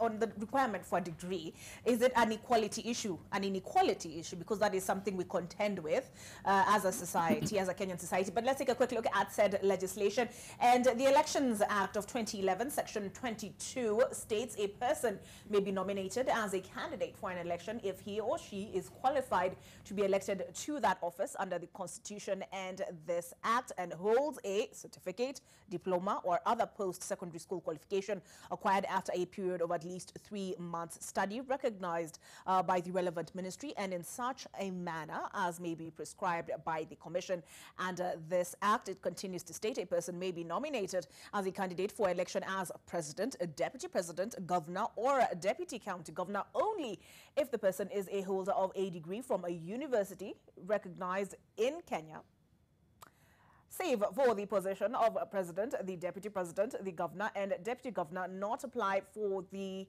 on the requirement for a degree, is it an equality issue, an inequality issue? Because that is something we contend with as a society, as a Kenyan society. But let's take a quick look at said legislation. And the Elections Act of 2011, Section 22, states a person may be nominated as a candidate for an election if he or she is qualified to be elected to that office under the Constitution and this Act, and holds a certificate, diploma, or other post-secondary school qualification acquired after a period of at least 3 months study recognized by the relevant ministry and in such a manner as may be prescribed by the Commission. And this Act, it continues to state, a person may be nominated as a candidate for election as president, a deputy president, governor, or a deputy county governor only if the person is a holder of a degree from a university recognized in Kenya, save for the position of president, the deputy president, the governor, and deputy governor not apply for the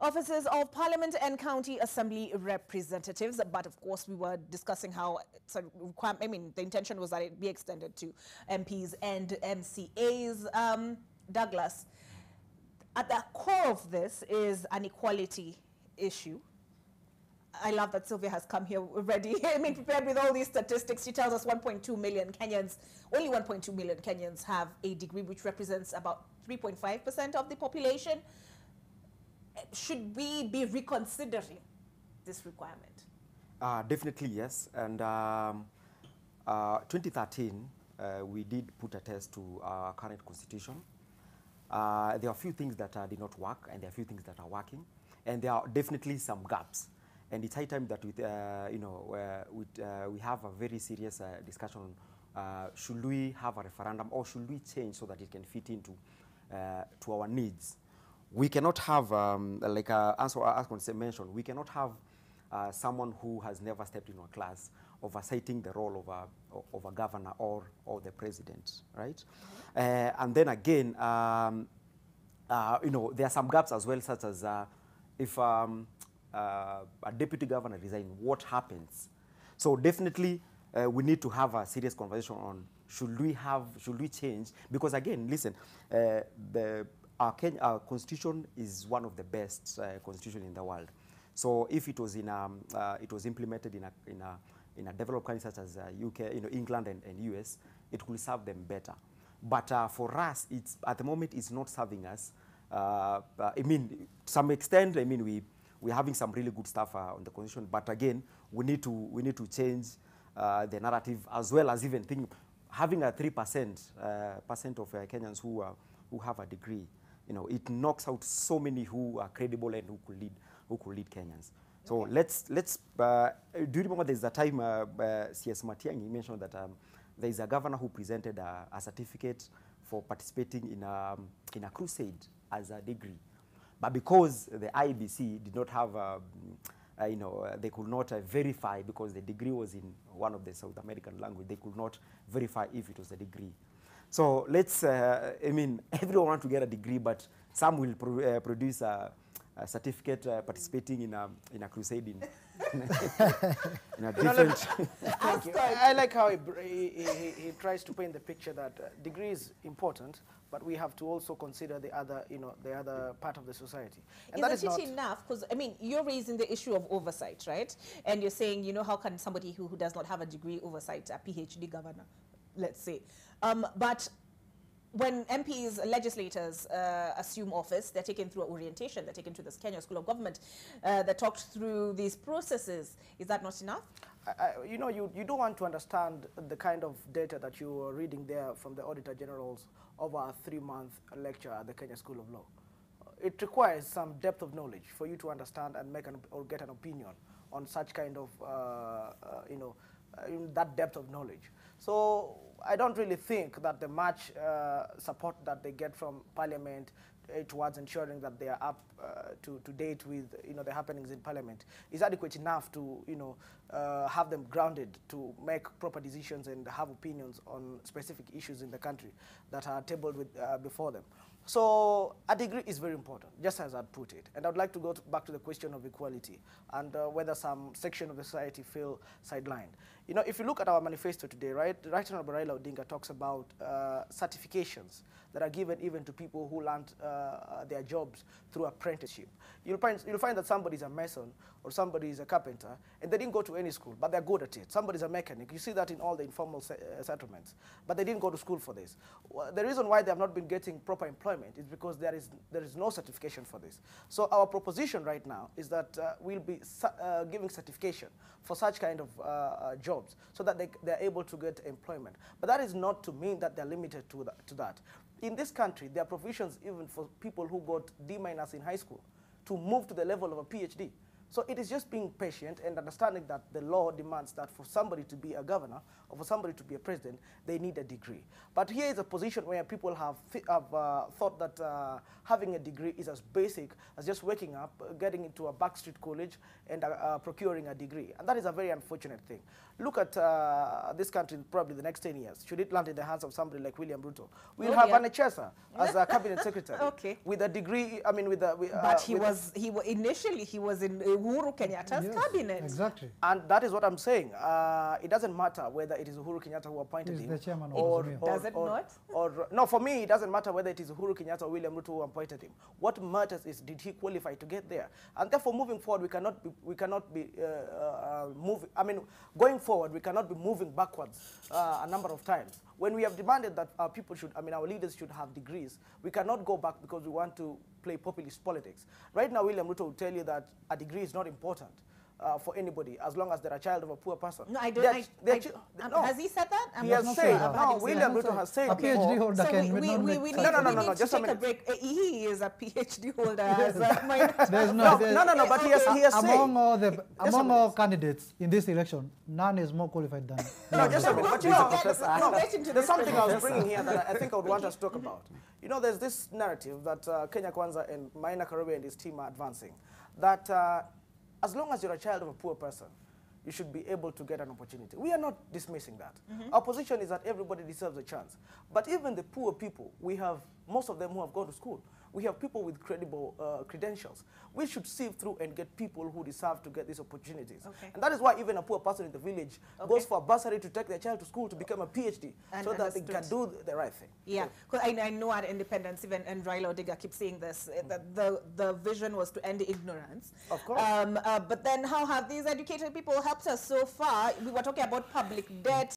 offices of Parliament and County Assembly representatives. But of course, we were discussing how the intention was that it be extended to MPs and MCAs. Douglas, at the core of this is an equality issue. I love that Sylvia has come here already. I mean, prepared with all these statistics. She tells us 1.2 million Kenyans, only 1.2 million Kenyans have a degree, which represents about 3.5% of the population. Should we be reconsidering this requirement? Definitely, yes. And 2013, we did put a test to our current constitution. There are a few things that did not work, and there are a few things that are working. And there are definitely some gaps. And it's high time that we have a very serious discussion on should we have a referendum or should we change so that it can fit into to our needs. We cannot have, like as mentioned, we cannot have someone who has never stepped into a class oversighting the role of a governor or the president, right? And then again, there are some gaps as well, such as if a deputy governor resigns, what happens? So definitely we need to have a serious conversation on should we change? Because again, listen, our constitution is one of the best constitution in the world. So if it was it was implemented in a developed country such as UK, England and US, it will serve them better. But for us, it's at the moment it's not serving us. I mean, to some extent, I mean we're having some really good stuff on the constitution, but again, we need to change the narrative, as well as even having a 3% of Kenyans who have a degree. It knocks out so many who are credible and who could lead Kenyans. So okay. let's do you remember there's a time CS Matiang'i mentioned that there is a governor who presented a certificate for participating in a crusade as a degree. But because the IBC did not have, they could not verify, because the degree was in one of the South American language, they could not verify if it was a degree. So let's, everyone wants to get a degree, but some will produce a certificate participating in a crusade in a different... Thank you. I like how he tries to paint the picture that degree is important, but we have to also consider the other, the other part of the society. And Isn't it enough? Because, I mean, you're raising the issue of oversight, right? And you're saying, how can somebody who does not have a degree oversight a PhD governor, let's say? But when MPs, legislators assume office, they're taken through orientation, they're taken to the Kenya School of Government, they're talked through these processes. Is that not enough? You don't want to understand the kind of data that you are reading there from the Auditor General's over a 3-month lecture at the Kenya School of Law. It requires some depth of knowledge for you to understand and or get an opinion on such kind of, that depth of knowledge. So I don't really think that the much support that they get from Parliament towards ensuring that they are up to date with the happenings in Parliament is adequate enough to have them grounded to make proper decisions and have opinions on specific issues in the country that are tabled before them. So a degree is very important, just as I'd put it. And I'd like to go back to the question of equality and whether some section of the society feel sidelined. You know, if you look at our manifesto today, right, Right Honorable Raila Odinga talks about certifications that are given even to people who learned their jobs through apprenticeship. You'll find that somebody's a mason or somebody is a carpenter and they didn't go to any school, but they're good at it. Somebody's a mechanic. You see that in all the informal settlements, but they didn't go to school for this. The reason why they have not been getting proper employment is because there is no certification for this. So our proposition right now is that we'll be giving certification for such kind of jobs so that they're able to get employment. But that is not to mean that they're limited to that. In this country, there are provisions even for people who got D- in high school to move to the level of a PhD. So it is just being patient and understanding that the law demands that for somebody to be a governor or for somebody to be a president, they need a degree. But here is a position where people have thought that having a degree is as basic as just waking up, getting into a backstreet college and procuring a degree. And that is a very unfortunate thing. Look at this country probably the next 10 years. Should it land in the hands of somebody like William Ruto? We'll have Anna Chesa as a cabinet secretary. Okay. With a degree, I mean, with a... but initially he was in Uhuru Kenyatta's cabinet. Exactly. And that is what I'm saying. It doesn't matter whether it is Uhuru Kenyatta who appointed him. The chairman or, of Does it not? No, for me, it doesn't matter whether it is Uhuru Kenyatta or William Ruto who appointed him. What matters is, did he qualify to get there? And therefore, moving forward, we cannot be moving. I mean, going forward, we cannot be moving backwards a number of times. When we have demanded that our people should, our leaders should have degrees, we cannot go back because we want to play populist politics. Right now, William Ruto will tell you that a degree is not important for anybody as long as they're a child of a poor person. No, I don't. No. Has he said that? He has said, no, William Ruto has said a PhD holder So can we need to just a take a minute. break. He is a PhD holder. As There's No, but he has said. Among all candidates in this election, none is more qualified than. No, just a minute. But you know, There's there's something I was bringing here that I think I would want us to talk about. You know, there's this narrative that Kenya Kwanza and Maina Karubi and his team are advancing, that as long as you're a child of a poor person, you should be able to get an opportunity. We are not dismissing that. Our position is that everybody deserves a chance. But even the poor people, we have most of them who have gone to school. We have people with credible credentials. We should sift through and get people who deserve to get these opportunities. Okay. And that is why even a poor person in the village goes for a bursary to take their child to school to become a PhD, so that they can do the right thing. Yeah, because I know at Independence, even and Raila Odinga keeps saying this, that the vision was to end ignorance. Of course. But then how have these educated people helped us so far? We were talking about public debt.